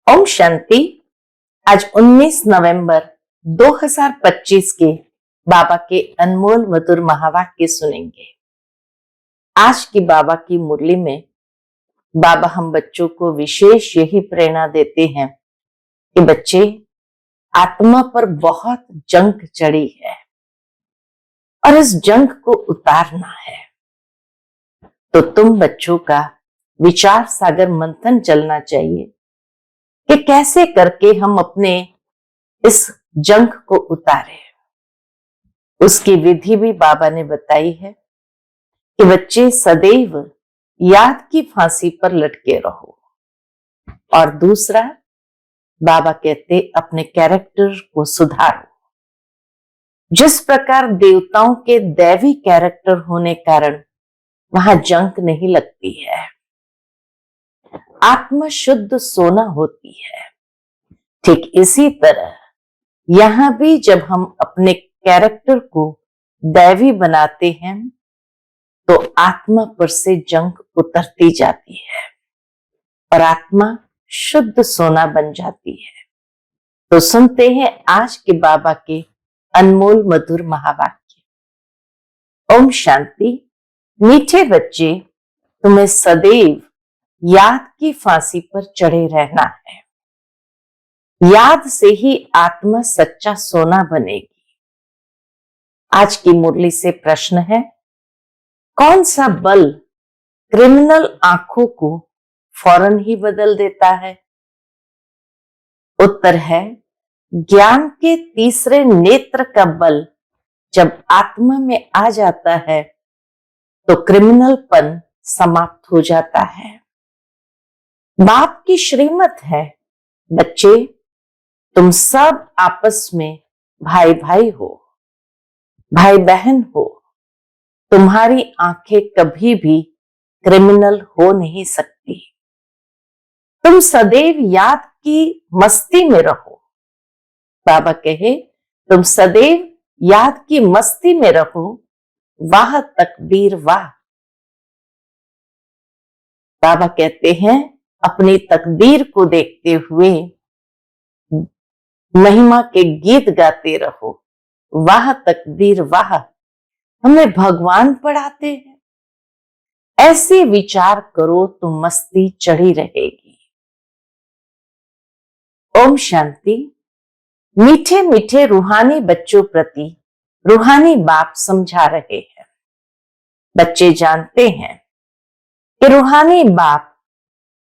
ओम शांति। आज 19 नवंबर 2025 के बाबा के अनमोल मधुर महावाक्य सुनेंगे। आज की बाबा की मुरली में बाबा हम बच्चों को विशेष यही प्रेरणा देते हैं कि बच्चे, आत्मा पर बहुत जंग चढ़ी है और इस जंग को उतारना है। तो तुम बच्चों का विचार सागर मंथन चलना चाहिए कि कैसे करके हम अपने इस जंग को उतारे। उसकी विधि भी बाबा ने बताई है कि बच्चे सदैव याद की फांसी पर लटके रहो। और दूसरा, बाबा कहते अपने कैरेक्टर को सुधारो। जिस प्रकार देवताओं के दैवी कैरेक्टर होने कारण वहां जंग नहीं लगती है, आत्मा शुद्ध सोना होती है, ठीक इसी तरह यहां भी जब हम अपने कैरेक्टर को दैवी बनाते हैं तो आत्मा पर से जंग उतरती जाती है और आत्मा शुद्ध सोना बन जाती है। तो सुनते हैं आज के बाबा के अनमोल मधुर महावाक्य। ओम शांति। मीठे बच्चे, तुम्हें सदैव याद की फांसी पर चढ़े रहना है। याद से ही आत्मा सच्चा सोना बनेगी। आज की मुरली से प्रश्न है, कौन सा बल क्रिमिनल आंखों को फौरन ही बदल देता है? उत्तर है, ज्ञान के तीसरे नेत्र का बल जब आत्मा में आ जाता है तो क्रिमिनलपन समाप्त हो जाता है। बाप की श्रीमत है, बच्चे तुम सब आपस में भाई भाई हो, भाई बहन हो। तुम्हारी आंखें कभी भी क्रिमिनल हो नहीं सकती। तुम सदैव याद की मस्ती में रहो। बाबा कहे, तुम सदैव याद की मस्ती में रहो। वाह तकदीर वाह। बाबा कहते हैं, अपनी तकदीर को देखते हुए महिमा के गीत गाते रहो। वाह तकदीर वाह। हमें भगवान पढ़ाते हैं। ऐसे विचार करो तो मस्ती चढ़ी रहेगी। ओम शांति। मीठे मीठे रूहानी बच्चों प्रति रूहानी बाप समझा रहे हैं। बच्चे जानते हैं कि रूहानी बाप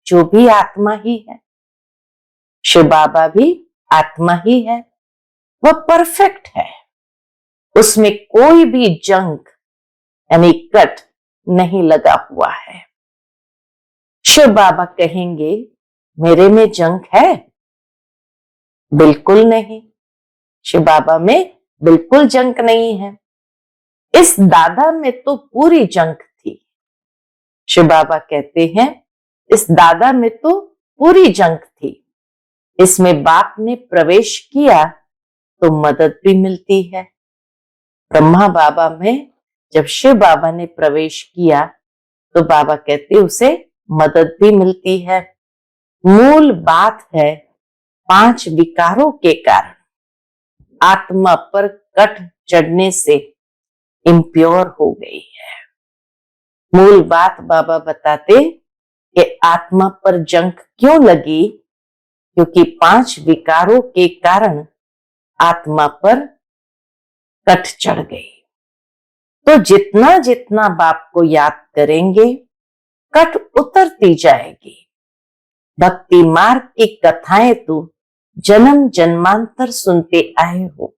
जो भी आत्मा ही है, शिव बाबा भी आत्मा ही है, वह परफेक्ट है। उसमें कोई भी जंग यानी कट नहीं लगा हुआ है। शिव बाबा कहेंगे, मेरे में जंग है? बिल्कुल नहीं। शिव बाबा में बिल्कुल जंग नहीं है। इस दादा में तो पूरी जंग थी। शिव बाबा कहते हैं, इस दादा में तो पूरी जंग थी। इसमें बाप ने प्रवेश किया तो मदद भी मिलती है। ब्रह्मा बाबा में जब शिव बाबा ने प्रवेश किया तो बाबा कहते उसे मदद भी मिलती है। मूल बात है, 5 विकारों के कारण आत्मा पर कट चढ़ने से इम्प्योर हो गई है। मूल बात बाबा बताते कि आत्मा पर जंग क्यों लगी, क्योंकि 5 विकारों के कारण आत्मा पर कट चढ़ गई। तो जितना जितना बाप को याद करेंगे, कट उतरती जाएगी। भक्ति मार्ग की कथाएं तो जन्म जन्मांतर सुनते आए हो।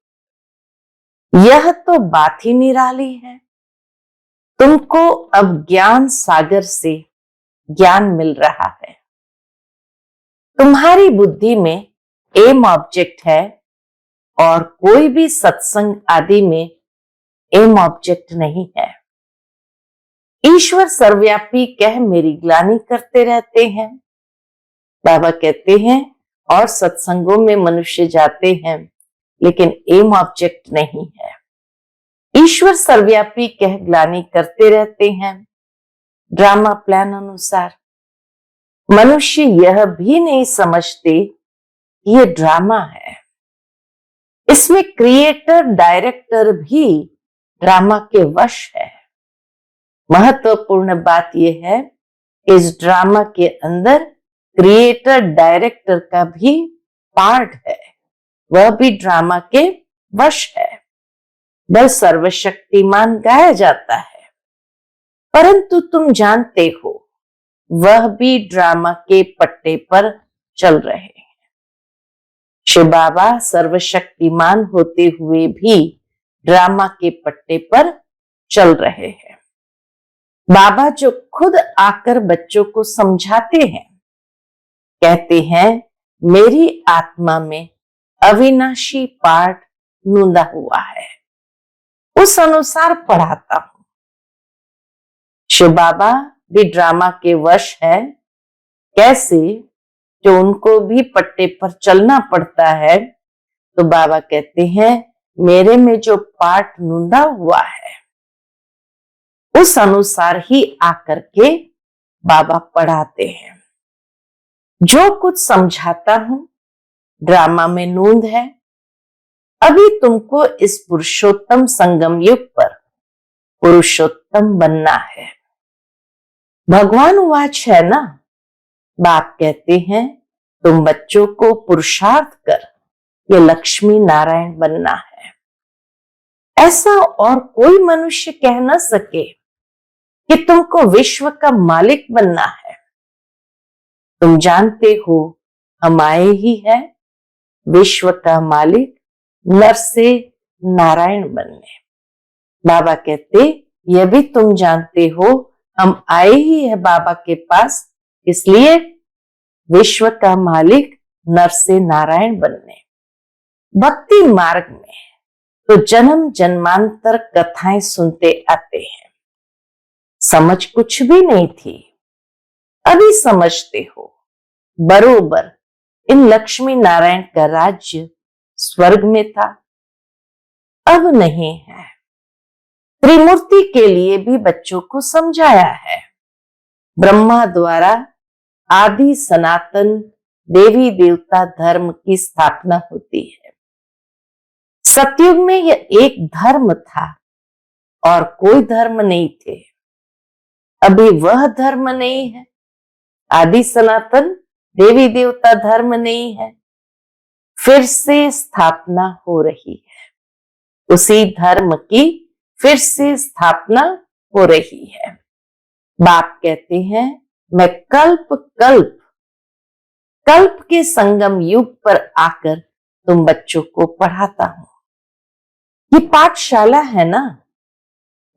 यह तो बात ही निराली है। तुमको अब ज्ञान सागर से ज्ञान मिल रहा है। तुम्हारी बुद्धि में एम ऑब्जेक्ट है और कोई भी सत्संग आदि में एम ऑब्जेक्ट नहीं है। ईश्वर सर्वव्यापी कह मेरी ग्लानि करते रहते हैं। बाबा कहते हैं, और सत्संगों में मनुष्य जाते हैं लेकिन एम ऑब्जेक्ट नहीं है। ईश्वर सर्वव्यापी कह ग्लानि करते रहते हैं ड्रामा प्लान अनुसार। मनुष्य यह भी नहीं समझते कि ये ड्रामा है। इसमें क्रिएटर डायरेक्टर भी ड्रामा के वश है। महत्वपूर्ण बात यह है कि इस ड्रामा के अंदर क्रिएटर डायरेक्टर का भी पार्ट है, वह भी ड्रामा के वश है। वह सर्वशक्तिमान गाया जाता है, परंतु तुम जानते हो वह भी ड्रामा के पट्टे पर चल रहे हैं। शिव बाबा सर्वशक्तिमान होते हुए भी ड्रामा के पट्टे पर चल रहे हैं। बाबा जो खुद आकर बच्चों को समझाते हैं, कहते हैं मेरी आत्मा में अविनाशी पाठ नूंदा हुआ है, उस अनुसार पढ़ाता हूं। शिव बाबा भी ड्रामा के वश है। कैसे? जो उनको भी पट्टे पर चलना पड़ता है, तो बाबा कहते हैं मेरे में जो पाठ नूंदा हुआ है उस अनुसार ही आकर के बाबा पढ़ाते हैं। जो कुछ समझाता हूं ड्रामा में नूंद है। अभी तुमको इस पुरुषोत्तम संगम युग पर पुरुषोत्तम बनना है। भगवान वाच है ना। बाप कहते हैं तुम बच्चों को पुरुषार्थ कर ये लक्ष्मी नारायण बनना है। ऐसा और कोई मनुष्य कह न सके कि तुमको विश्व का मालिक बनना है। तुम जानते हो हम आए ही है विश्व का मालिक नर से नारायण बनने। बाबा कहते यह भी तुम जानते हो हम आए ही है बाबा के पास, इसलिए विश्व का मालिक नर से नारायण बनने। भक्ति मार्ग में तो जन्म जन्मांतर कथाएं सुनते आते हैं। समझ कुछ भी नहीं थी, अभी समझते हो। बरोबर इन लक्ष्मी नारायण का राज्य स्वर्ग में था, अब नहीं है। त्रिमूर्ति के लिए भी बच्चों को समझाया है। ब्रह्मा द्वारा आदि सनातन देवी देवता धर्म की स्थापना होती है। सतयुग में यह एक धर्म था और कोई धर्म नहीं थे। अभी वह धर्म नहीं है, आदि सनातन देवी देवता धर्म नहीं है, फिर से स्थापना हो रही है। उसी धर्म की फिर से स्थापना हो रही है। बाप कहते हैं मैं कल्प कल्प कल्प के संगम युग पर आकर तुम बच्चों को पढ़ाता हूं। ये पाठशाला है ना,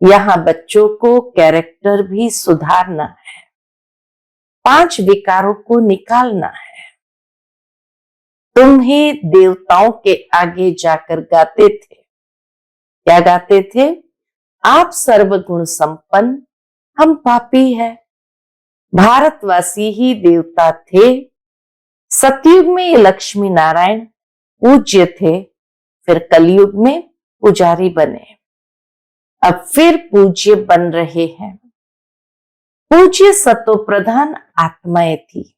यहां बच्चों को कैरेक्टर भी सुधारना है, 5 विकारों को निकालना है। तुम ही देवताओं के आगे जाकर गाते थे। क्या गाते थे? आप सर्वगुण संपन्न, हम पापी है। भारतवासी ही देवता थे। सतयुग में ये लक्ष्मी नारायण पूज्य थे, फिर कलयुग में पुजारी बने, अब फिर पूज्य बन रहे हैं। पूज्य सतो प्रधान आत्माएं थी,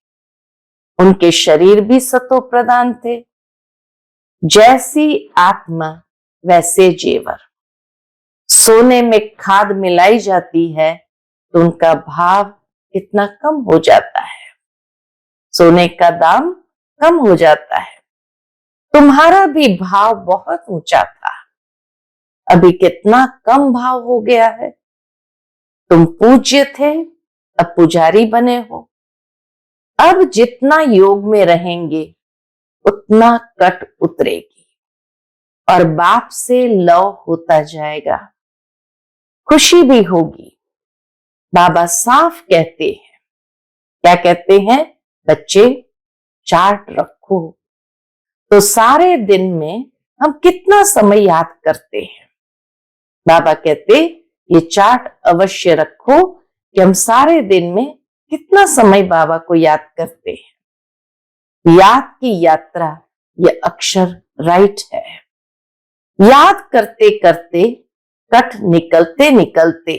उनके शरीर भी सतो प्रधान थे। जैसी आत्मा वैसे जेवर। सोने में खाद मिलाई जाती है तो उनका भाव कितना कम हो जाता है, सोने का दाम कम हो जाता है। तुम्हारा भी भाव बहुत ऊंचा था, अभी कितना कम भाव हो गया है। तुम पूज्य थे, अब पुजारी बने हो। अब जितना योग में रहेंगे उतना कट उतरेगी और बाप से लव होता जाएगा, खुशी भी होगी। बाबा साफ कहते हैं, क्या कहते हैं? बच्चे चार्ट रखो। तो सारे दिन में हम कितना समय याद करते हैं? बाबा कहते ये चार्ट अवश्य रखो कि हम सारे दिन में कितना समय बाबा को याद करते हैं। याद की यात्रा ये अक्षर राइट है। याद करते करते कट निकलते निकलते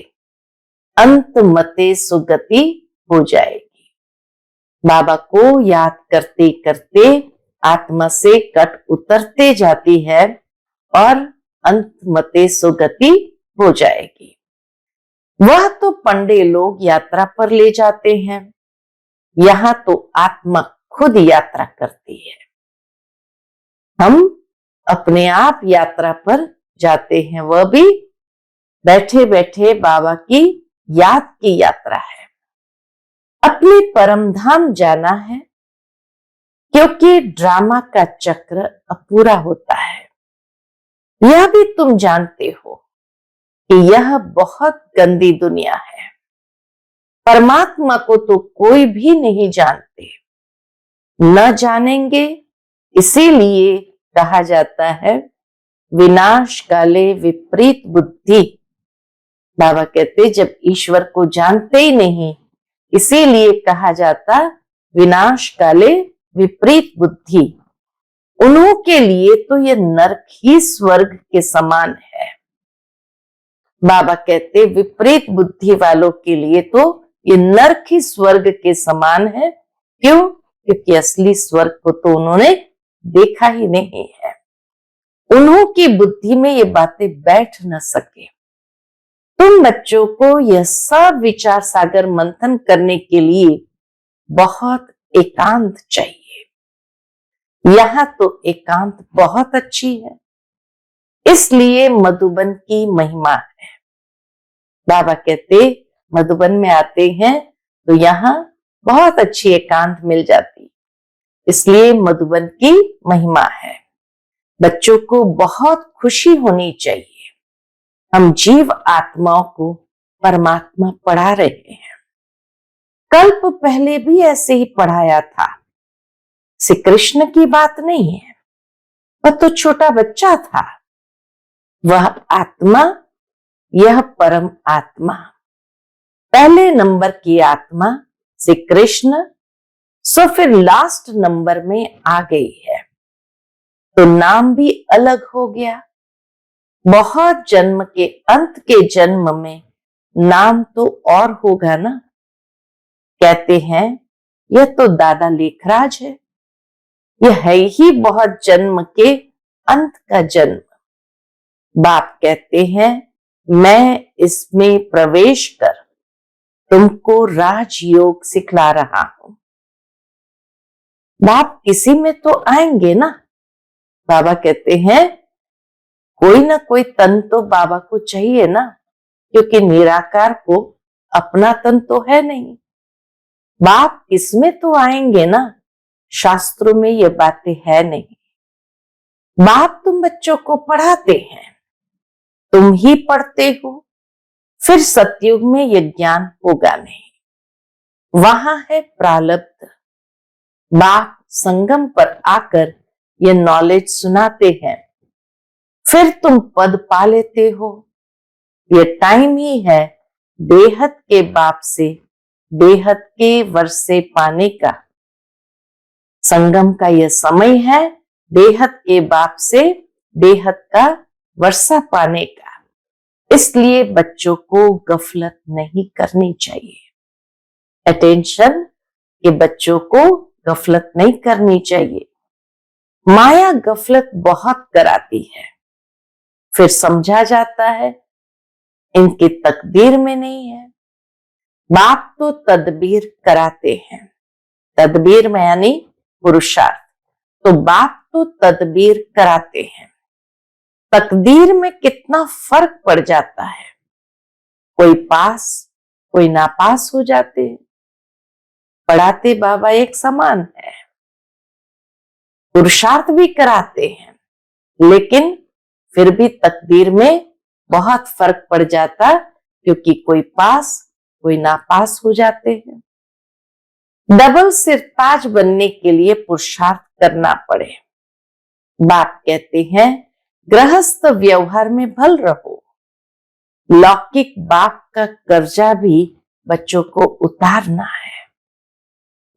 अंत मते सुगति हो जाएगी। बाबा को याद करते करते आत्मा से कट उतरते जाती है और अंत मते सुगति हो जाएगी। वह तो पंडे लोग यात्रा पर ले जाते हैं, यहां तो आत्मा खुद यात्रा करती है। हम अपने आप यात्रा पर जाते हैं, वह भी बैठे बैठे बाबा की याद की यात्रा है। अपने परम धाम जाना है, क्योंकि ड्रामा का चक्र अपूरा होता है। यह भी तुम जानते हो कि यह बहुत गंदी दुनिया है। परमात्मा को तो कोई भी नहीं जानते, न जानेंगे, इसीलिए कहा जाता है विनाश काले विपरीत बुद्धि। बाबा कहते जब ईश्वर को जानते ही नहीं, इसीलिए कहा जाता विनाश काले विपरीत बुद्धि। उन्हों के लिए तो यह नरक ही स्वर्ग के समान है। बाबा कहते विपरीत बुद्धि वालों के लिए तो ये नरक ही स्वर्ग के समान है। क्यों? क्योंकि असली स्वर्ग को तो उन्होंने देखा ही नहीं है। उन्हों की बुद्धि में ये बातें बैठ न सके। तुम बच्चों को यह सब विचार सागर मंथन करने के लिए बहुत एकांत चाहिए। यहां तो एकांत बहुत अच्छी है, इसलिए मधुबन की महिमा है। बाबा कहते मधुबन में आते हैं तो यहां बहुत अच्छी एकांत मिल जाती, इसलिए मधुबन की महिमा है। बच्चों को बहुत खुशी होनी चाहिए। हम जीव आत्माओं को परमात्मा पढ़ा रहे हैं। कल्प पहले भी ऐसे ही पढ़ाया था। श्री कृष्ण की बात नहीं है, वह तो छोटा बच्चा था। वह आत्मा, यह परम आत्मा, पहले नंबर की आत्मा श्री कृष्ण, सो फिर लास्ट नंबर में आ गई है, तो नाम भी अलग हो गया। बहुत जन्म के अंत के जन्म में नाम तो और होगा ना। कहते हैं यह तो दादा लेखराज है, यह है ही बहुत जन्म के अंत का जन्म। बाप कहते हैं मैं इसमें प्रवेश कर तुमको राजयोग सिखला रहा हूं। बाप किसी में तो आएंगे ना। बाबा कहते हैं कोई ना कोई तन तो बाबा को चाहिए ना, क्योंकि निराकार को अपना तन तो है नहीं। बाप किसमें तो आएंगे ना, शास्त्रों में ये बातें है नहीं। बाप तुम बच्चों को पढ़ाते हैं, तुम ही पढ़ते हो, फिर सतयुग में ये ज्ञान होगा नहीं। वहां है प्रारब्ध। बाप संगम पर आकर ये नॉलेज सुनाते हैं, फिर तुम पद पा लेते हो। ये टाइम ही है बेहद के बाप से बेहद के वर्षे पाने का। संगम का यह समय है बेहद के बाप से बेहद का वर्षा पाने का। इसलिए बच्चों को गफलत नहीं करनी चाहिए। अटेंशन के बच्चों को गफलत नहीं करनी चाहिए। माया गफलत बहुत कराती है, फिर समझा जाता है इनकी तकदीर में नहीं है। बाप तो तदबीर कराते हैं, तदबीर में यानी पुरुषार्थ, तो बाप तो तदबीर कराते हैं। तकदीर में कितना फर्क पड़ जाता है, कोई पास कोई नापास हो जाते हैं। पढ़ाते बाबा एक समान है, पुरुषार्थ भी कराते हैं, लेकिन फिर भी तकदीर में बहुत फर्क पड़ जाता, क्योंकि कोई पास कोई नापास हो जाते हैं। डबल सिर ताज बनने के लिए पुरुषार्थ करना पड़े। बाप कहते हैं गृहस्थ व्यवहार में भल रहो। लौकिक बाप का कर्जा भी बच्चों को उतारना है।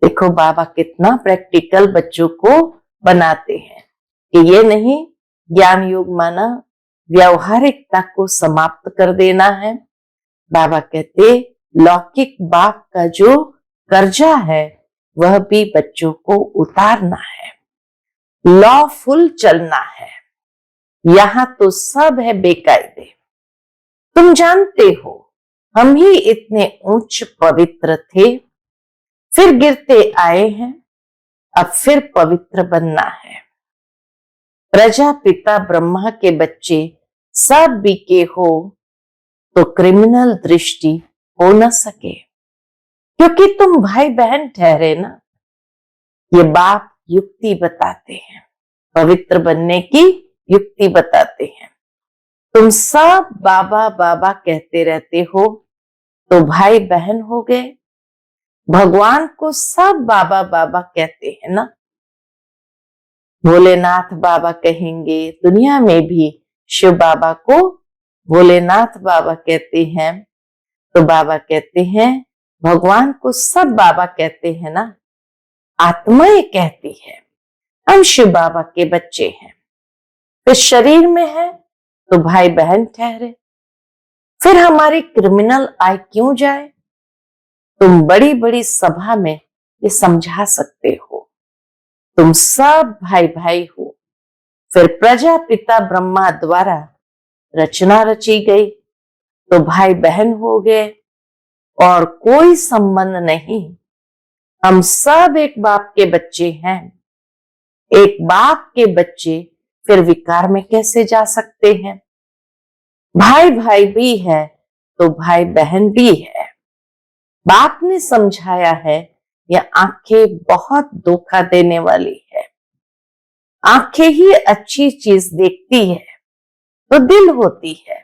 देखो बाबा कितना प्रैक्टिकल बच्चों को बनाते हैं कि ये नहीं ज्ञान योग माना व्यवहारिकता को समाप्त कर देना है। बाबा कहते लौकिक बाप का जो कर्जा है वह भी बच्चों को उतारना है, लॉफुल चलना है। यहां तो सब है बेकायदे। तुम जानते हो, हम ही इतने उच्च पवित्र थे, फिर गिरते आए हैं, अब फिर पवित्र बनना है। प्रजापिता ब्रह्मा के बच्चे सब बीके हो तो क्रिमिनल दृष्टि हो न सके, क्योंकि तुम भाई बहन ठहरे ना। ये बाप युक्ति बताते हैं, पवित्र बनने की युक्ति बताते हैं। तुम सब बाबा बाबा कहते रहते हो तो भाई बहन हो गए। भगवान को सब बाबा बाबा कहते हैं ना। भोलेनाथ बाबा कहेंगे, दुनिया में भी शिव बाबा को भोलेनाथ बाबा कहते हैं, तो बाबा कहते हैं भगवान को सब बाबा कहते हैं ना। आत्माएं कहती है हम शिव बाबा के बच्चे हैं। फिर शरीर में है तो भाई बहन ठहरे, फिर हमारी क्रिमिनल आय क्यों जाए। तुम बड़ी बड़ी सभा में ये समझा सकते हो, तुम सब भाई भाई हो। फिर प्रजापिता ब्रह्मा द्वारा रचना रची गई तो भाई बहन हो गए और कोई संबंध नहीं। हम सब एक बाप के बच्चे हैं। एक बाप के बच्चे फिर विकार में कैसे जा सकते हैं। भाई भाई भी है तो भाई बहन भी है। बाप ने समझाया है, यह आंखें बहुत धोखा देने वाली है। आंखें ही अच्छी चीज देखती है तो दिल होती है।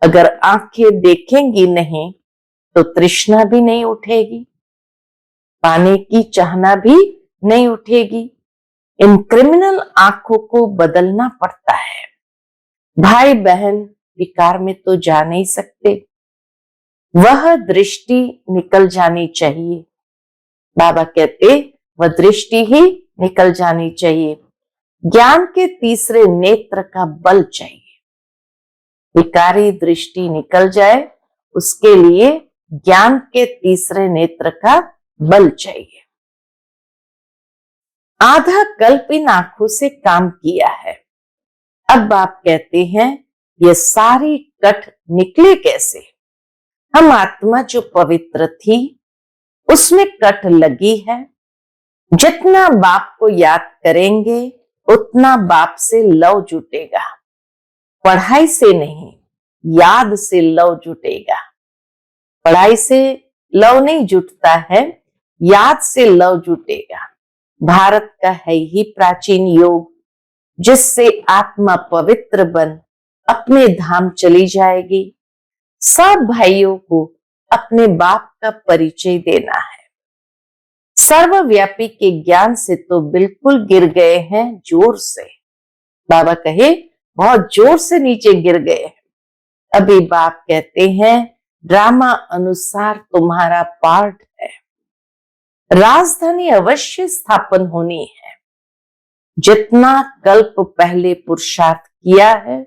अगर आंखें देखेंगी नहीं तो तृष्णा भी नहीं उठेगी, पाने की चाहना भी नहीं उठेगी। इन क्रिमिनल आंखों को बदलना पड़ता है। भाई बहन विकार में तो जा नहीं सकते, वह दृष्टि निकल जानी चाहिए। बाबा कहते वह दृष्टि ही निकल जानी चाहिए। ज्ञान के तीसरे नेत्र का बल चाहिए। विकारी दृष्टि निकल जाए, उसके लिए ज्ञान के तीसरे नेत्र का बल चाहिए। आधा कल्प इन आंखों से काम किया है। अब बाप कहते हैं ये सारी कट निकले कैसे। हम आत्मा जो पवित्र थी उसमें कट लगी है। जितना बाप को याद करेंगे उतना बाप से लव जुटेगा। पढ़ाई से नहीं, याद से लव जुटेगा। पढ़ाई से लव नहीं जुटता है, याद से लव जुटेगा। भारत का है ही प्राचीन योग, जिससे आत्मा पवित्र बन अपने धाम चली जाएगी। सब भाइयों को अपने बाप का परिचय देना है। सर्वव्यापी के ज्ञान से तो बिल्कुल गिर गए हैं, जोर से। बाबा कहे बहुत जोर से नीचे गिर गए हैं। अभी बाप कहते हैं ड्रामा अनुसार तुम्हारा पार्ट है। राजधानी अवश्य स्थापन होनी है। जितना कल्प पहले पुरुषार्थ किया है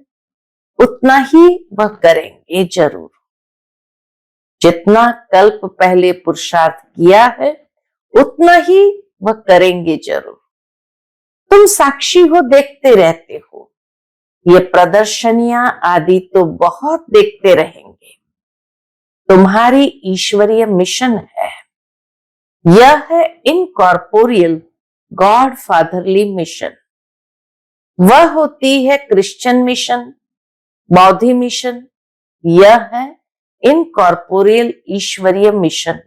उतना ही वह करेंगे जरूर। जितना कल्प पहले पुरुषार्थ किया है उतना ही वह करेंगे जरूर। तुम साक्षी हो, देखते रहते हो। ये प्रदर्शनियां आदि तो बहुत देखते रहेंगे। तुम्हारी ईश्वरीय मिशन है। यह है इनकॉर्पोरियल गॉड फादरली मिशन। वह होती है क्रिश्चियन मिशन, बौद्धी मिशन। यह है इनकॉर्पोरियल ईश्वरीय मिशन।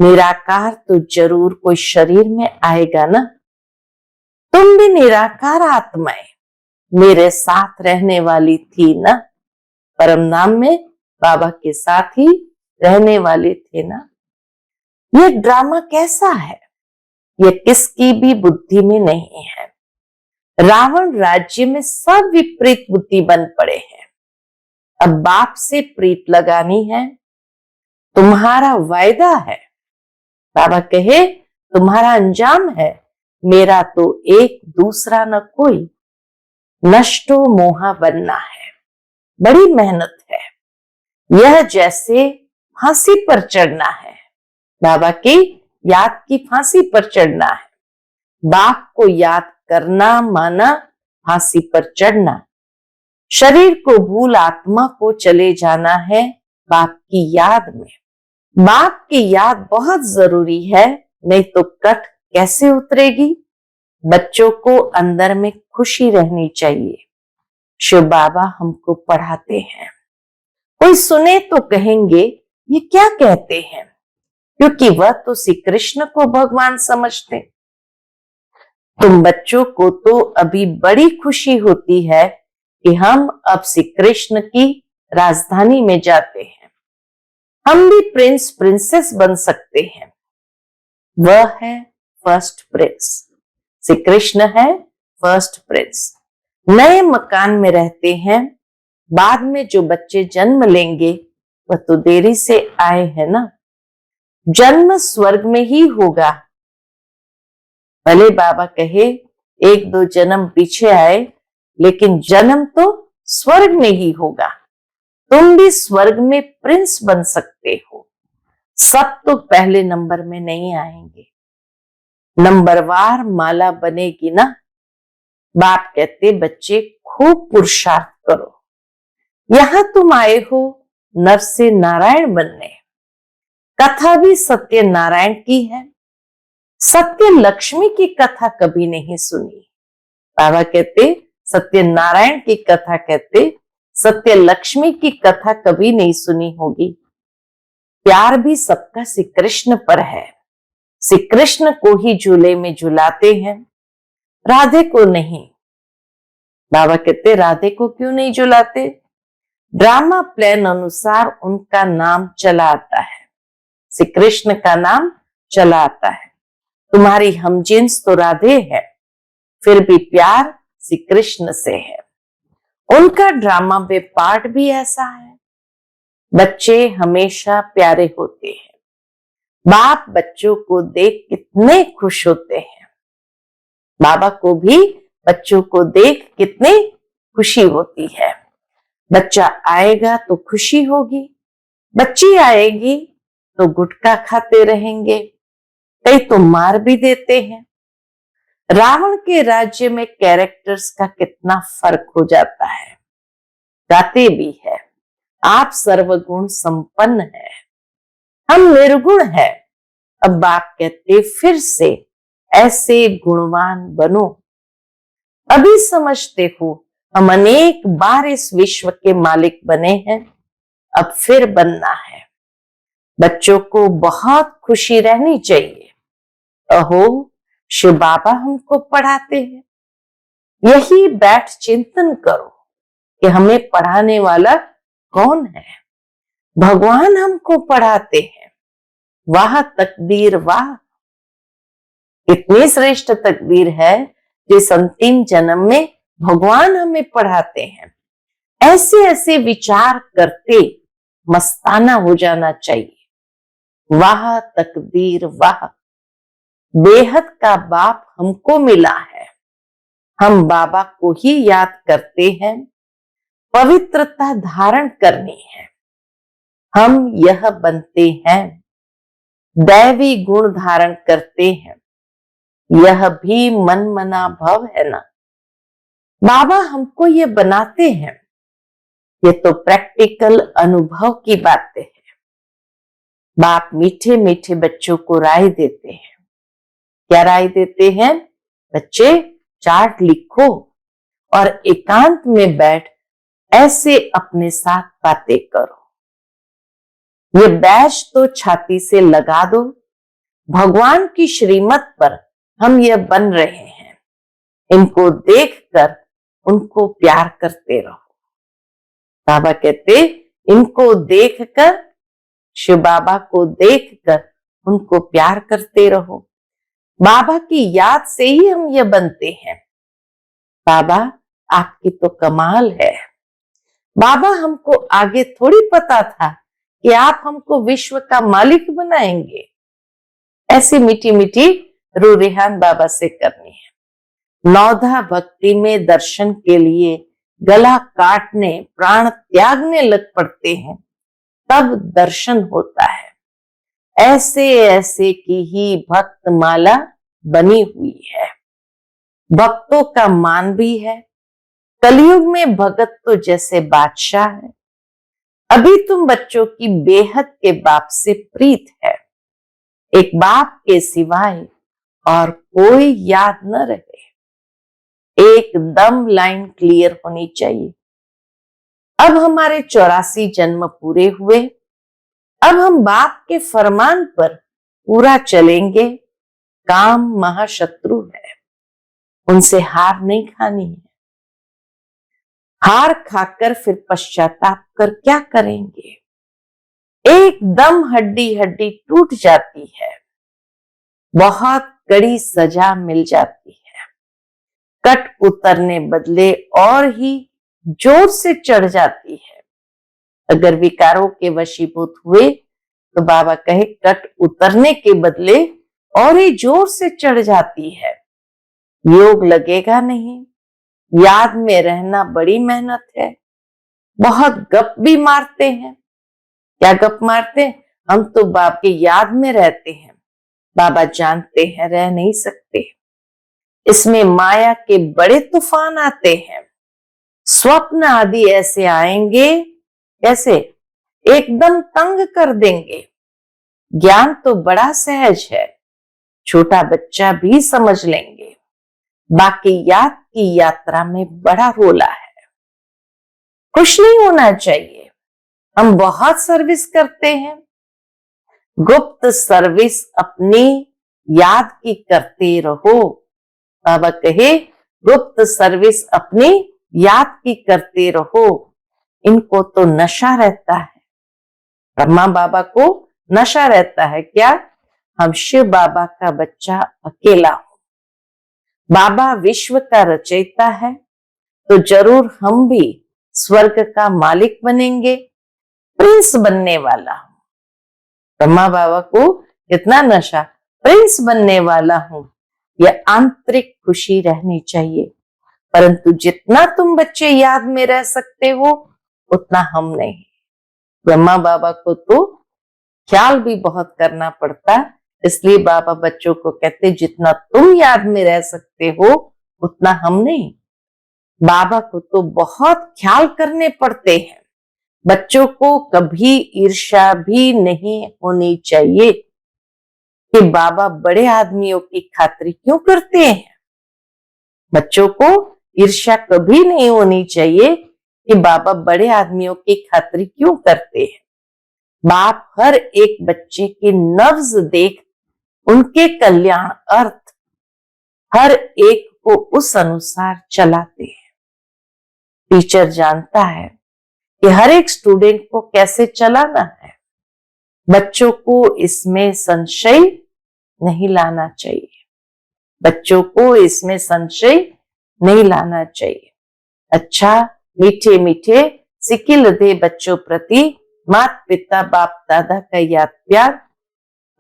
निराकार तो जरूर कोई शरीर में आएगा ना। तुम भी निराकार आत्माएं मेरे साथ रहने वाली थी ना। परम धाम में बाबा के साथ ही रहने वाले थे ना। ये ड्रामा कैसा है, ये किसकी भी बुद्धि में नहीं है। रावण राज्य में सब विपरीत बुद्धि बन पड़े हैं। अब बाप से प्रीत लगानी है। तुम्हारा वायदा है। बाबा कहे तुम्हारा अंजाम है, मेरा तो एक दूसरा न कोई। नष्टो मोहा बनना है, बड़ी मेहनत है। यह जैसे फांसी पर चढ़ना है। बाबा की याद की फांसी पर चढ़ना है। बाप को याद करना माना फांसी पर चढ़ना। शरीर को भूल आत्मा को चले जाना है बाप की याद में। बाप की याद बहुत जरूरी है, नहीं तो कट कैसे उतरेगी। बच्चों को अंदर में खुशी रहनी चाहिए। शिव बाबा हमको पढ़ाते हैं। कोई सुने तो कहेंगे ये क्या कहते हैं, क्योंकि वह तो श्री कृष्ण को भगवान समझते। तुम बच्चों को तो अभी बड़ी खुशी होती है कि हम अब श्री कृष्ण की राजधानी में जाते हैं। हम भी प्रिंस प्रिंसेस बन सकते हैं। वह है फर्स्ट प्रिंस, श्री कृष्ण है फर्स्ट प्रिंस। नए मकान में रहते हैं। बाद में जो बच्चे जन्म लेंगे वह तो देरी से आए हैं ना। जन्म स्वर्ग में ही होगा। भले बाबा कहे एक दो जन्म पीछे आए, लेकिन जन्म तो स्वर्ग में ही होगा। तुम भी स्वर्ग में प्रिंस बन सकते हो। सब तो पहले नंबर में नहीं आएंगे, नंबरवार माला बनेगी ना। बाप कहते बच्चे खूब पुरुषार्थ करो। यहां तुम आए हो नर से नारायण बनने। कथा भी सत्य नारायण की है। सत्य लक्ष्मी की कथा कभी नहीं सुनी। बाबा कहते सत्य नारायण की कथा कहते, सत्य लक्ष्मी की कथा कभी नहीं सुनी होगी। प्यार भी सबका श्री कृष्ण पर है। श्री कृष्ण को ही झूले में झुलाते हैं, राधे को नहीं। बाबा कहते राधे को क्यों नहीं झुलाते। ड्रामा प्लान अनुसार उनका नाम चला आता है, श्री कृष्ण का नाम चला आता है। तुम्हारी हमजिन्स तो राधे है, फिर भी प्यार श्री कृष्ण से है। उनका ड्रामा में पार्ट भी ऐसा है। बच्चे हमेशा प्यारे होते हैं। बाप बच्चों को देख कितने खुश होते हैं। बाबा को भी बच्चों को देख कितनी खुशी होती है। बच्चा आएगा तो खुशी होगी, बच्ची आएगी तो गुटखा खाते रहेंगे, कई तो मार भी देते हैं। रावण के राज्य में कैरेक्टर्स का कितना फर्क हो जाता है। गाते भी है आप सर्वगुण संपन्न है, हम निर्गुण है। अब बाप कहते फिर से ऐसे गुणवान बनो। अभी समझते हो हम अनेक बार इस विश्व के मालिक बने हैं, अब फिर बनना है। बच्चों को बहुत खुशी रहनी चाहिए। अहो शिव बाबा हमको पढ़ाते हैं। यही बैठ चिंतन करो कि हमें पढ़ाने वाला कौन है। भगवान हमको पढ़ाते हैं। वाह तकदीर वाह, इतनी श्रेष्ठ तकदीर है जिस अंतिम जन्म में भगवान हमें पढ़ाते हैं। ऐसे ऐसे विचार करते मस्ताना हो जाना चाहिए। वाह तकदीर वाह, बेहद का बाप हमको मिला है। हम बाबा को ही याद करते हैं। पवित्रता धारण करनी है। हम यह बनते हैं, दैवी गुण धारण करते हैं। यह भी मन मना भव है ना। बाबा हमको ये बनाते हैं। ये तो प्रैक्टिकल अनुभव की बातें हैं। बाप मीठे मीठे बच्चों को राय देते हैं। क्या राय देते हैं? बच्चे चार्ट लिखो और एकांत में बैठ ऐसे अपने साथ बातें करो। ये बैच तो छाती से लगा दो। भगवान की श्रीमत पर हम ये बन रहे हैं। इनको देखकर उनको प्यार करते रहो। बाबा कहते इनको देखकर, शिव बाबा को देखकर उनको प्यार करते रहो। बाबा की याद से ही हम ये बनते हैं। बाबा आपकी तो कमाल है। बाबा हमको आगे थोड़ी पता था कि आप हमको विश्व का मालिक बनाएंगे। ऐसी मीठी मीठी रू रेहान बाबा से करनी है। नौधा भक्ति में दर्शन के लिए गला काटने प्राण त्यागने लग पड़ते हैं, तब दर्शन होता है। ऐसे ऐसे की ही भक्त माला बनी हुई है। भक्तों का मान भी है। कलयुग में भगत तो जैसे बादशाह है। अभी तुम बच्चों की बेहद के बाप से प्रीत है। एक बाप के सिवाय और कोई याद न रहे। एकदम लाइन क्लियर होनी चाहिए। अब हमारे 84 जन्म पूरे हुए। अब हम बाप के फरमान पर पूरा चलेंगे। काम महाशत्रु है, उनसे हार नहीं खानी है। हार खाकर फिर पश्चाताप कर क्या करेंगे। एकदम हड्डी हड्डी टूट जाती है। बहुत कड़ी सजा मिल जाती है। कट उतरने बदले और ही जोर से चढ़ जाती है। अगर विकारों के वशीभूत हुए तो बाबा कहे कट उतरने के बदले और ही जोर से चढ़ जाती है। योग लगेगा नहीं। याद में रहना बड़ी मेहनत है। बहुत गप भी मारते हैं। क्या गप मारते हैं? हम तो बाप की याद में रहते हैं। बाबा जानते हैं रह नहीं सकते। इसमें माया के बड़े तूफान आते हैं। स्वप्न आदि ऐसे आएंगे, कैसे एकदम तंग कर देंगे। ज्ञान तो बड़ा सहज है, छोटा बच्चा भी समझ लेंगे। बाकी याद की यात्रा में बड़ा रोला है। खुश नहीं होना चाहिए। हम बहुत सर्विस करते हैं। गुप्त सर्विस अपनी याद की करते रहो। बाबा कहे गुप्त सर्विस अपनी याद की करते रहो। इनको तो नशा रहता है। ब्रह्मा बाबा को नशा रहता है क्या? हम शिव बाबा का बच्चा अकेला हूं। बाबा विश्व का रचयिता है तो जरूर हम भी स्वर्ग का मालिक बनेंगे। प्रिंस बनने वाला हूं। ब्रह्मा बाबा को कितना नशा, प्रिंस बनने वाला हूं। यह आंतरिक खुशी रहनी चाहिए। परंतु जितना तुम बच्चे याद में रह सकते हो उतना हम नहीं। ब्रह्मा बाबा को तो ख्याल भी बहुत करना पड़ता, इसलिए बाबा बच्चों को कहते जितना तुम याद में रह सकते हो उतना हम नहीं। बाबा को तो बहुत ख्याल करने पड़ते हैं। बच्चों को कभी ईर्ष्या भी नहीं होनी चाहिए कि बाबा बड़े आदमियों की खातिर क्यों करते हैं। बच्चों को ईर्ष्या कभी नहीं होनी चाहिए कि बाबा बड़े आदमियों की खातिर क्यों करते हैं। बाप हर एक बच्चे की नब्ज देख उनके कल्याण अर्थ हर एक को उस अनुसार चलाते हैं। टीचर जानता है कि हर एक स्टूडेंट को कैसे चलाना है। बच्चों को इसमें संशय नहीं लाना चाहिए। बच्चों को इसमें संशय नहीं लाना चाहिए। अच्छा, मीठे मीठे सिकिल दे बच्चों प्रति माता पिता बाप दादा का याद प्यार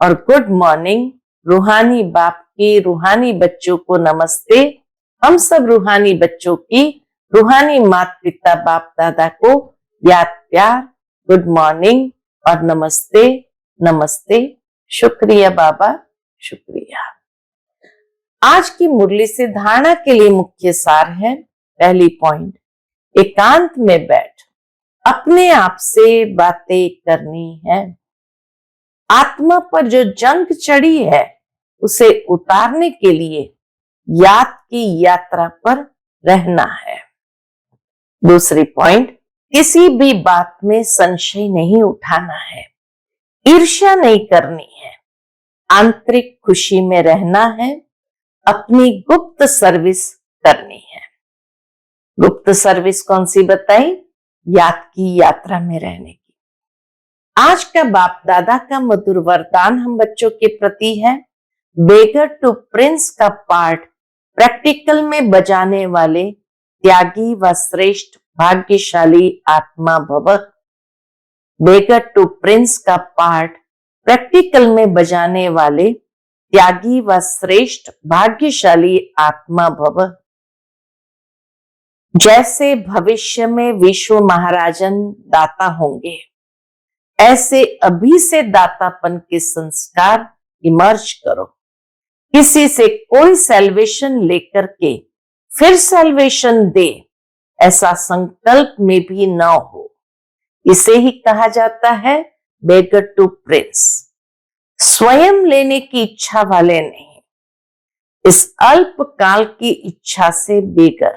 और गुड मॉर्निंग। रूहानी बाप की रूहानी बच्चों को नमस्ते। हम सब रूहानी बच्चों की रूहानी माता पिता बाप दादा को याद प्यार, गुड मॉर्निंग और नमस्ते नमस्ते। शुक्रिया बाबा, शुक्रिया। आज की मुरली से धारणा के लिए मुख्य सार है। पहली पॉइंट, एकांत में बैठ अपने आप से बातें करनी है। आत्मा पर जो जंग चढ़ी है उसे उतारने के लिए याद की यात्रा पर रहना है। दूसरी पॉइंट, किसी भी बात में संशय नहीं उठाना है। ईर्ष्या नहीं करनी है। आंतरिक खुशी में रहना है। अपनी गुप्त सर्विस करनी है। गुप्त सर्विस कौन सी बताई? याद की यात्रा में रहने की। आज का बाप दादा का मधुर वरदान हम बच्चों के प्रति है। बेगर टू प्रिंस का पार्ट प्रैक्टिकल में बजाने वाले त्यागी व श्रेष्ठ भाग्यशाली आत्मा भव। बेगर टू प्रिंस का पार्ट प्रैक्टिकल में बजाने वाले त्यागी व श्रेष्ठ भाग्यशाली आत्मा भव। जैसे भविष्य में विश्व महाराजन दाता होंगे, ऐसे अभी से दातापन के संस्कार इमर्ज करो। किसी से कोई सैल्वेशन लेकर के फिर सैल्वेशन दे, ऐसा संकल्प में भी न हो। इसे ही कहा जाता है बेगर टू प्रिंस। स्वयं लेने की इच्छा वाले नहीं, इस अल्प काल की इच्छा से बेगर।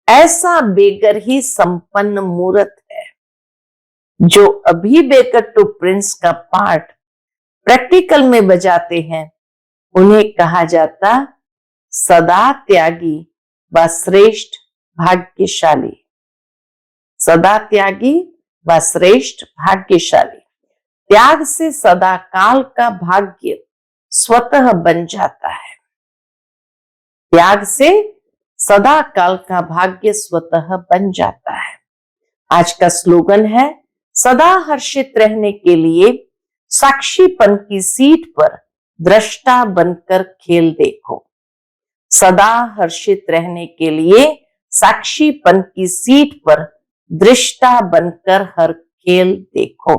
ऐसा बेगर ही संपन्न मूर्त है। जो अभी बेगर टू प्रिंस का पार्ट प्रैक्टिकल में बजाते हैं, उन्हें कहा जाता सदा त्यागी व श्रेष्ठ भाग्यशाली। सदा त्यागी व श्रेष्ठ भाग्यशाली। त्याग से सदा काल का भाग्य स्वतः बन जाता है। त्याग से सदा काल का भाग्य स्वतः बन जाता है। आज का स्लोगन है, सदा हर्षित रहने के लिए साक्षीपन की सीट पर दृष्टा बनकर खेल देखो। सदा हर्षित रहने के लिए साक्षीपन की सीट पर दृष्टा बनकर हर खेल देखो।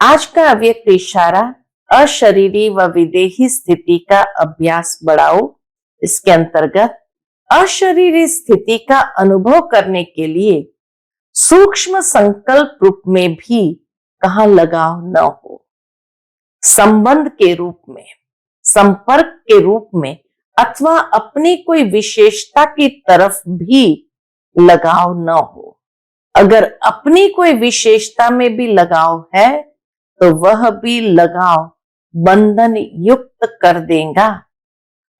आज का अव्यक्त इशारा अशरीरी व विदेही स्थिति का अभ्यास बढ़ाओ। इसके अंतर्गत अशरीरी स्थिति का अनुभव करने के लिए सूक्ष्म संकल्प रूप में भी कहाँ लगाव न हो, संबंध के रूप में, संपर्क के रूप में अथवा अपनी कोई विशेषता की तरफ भी लगाव न हो। अगर अपनी कोई विशेषता में भी लगाव है तो वह भी लगाव बंधन युक्त कर देगा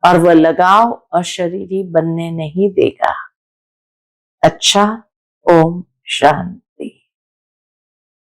और वह लगाव अशरीरी बनने नहीं देगा। अच्छा, ओम शांति।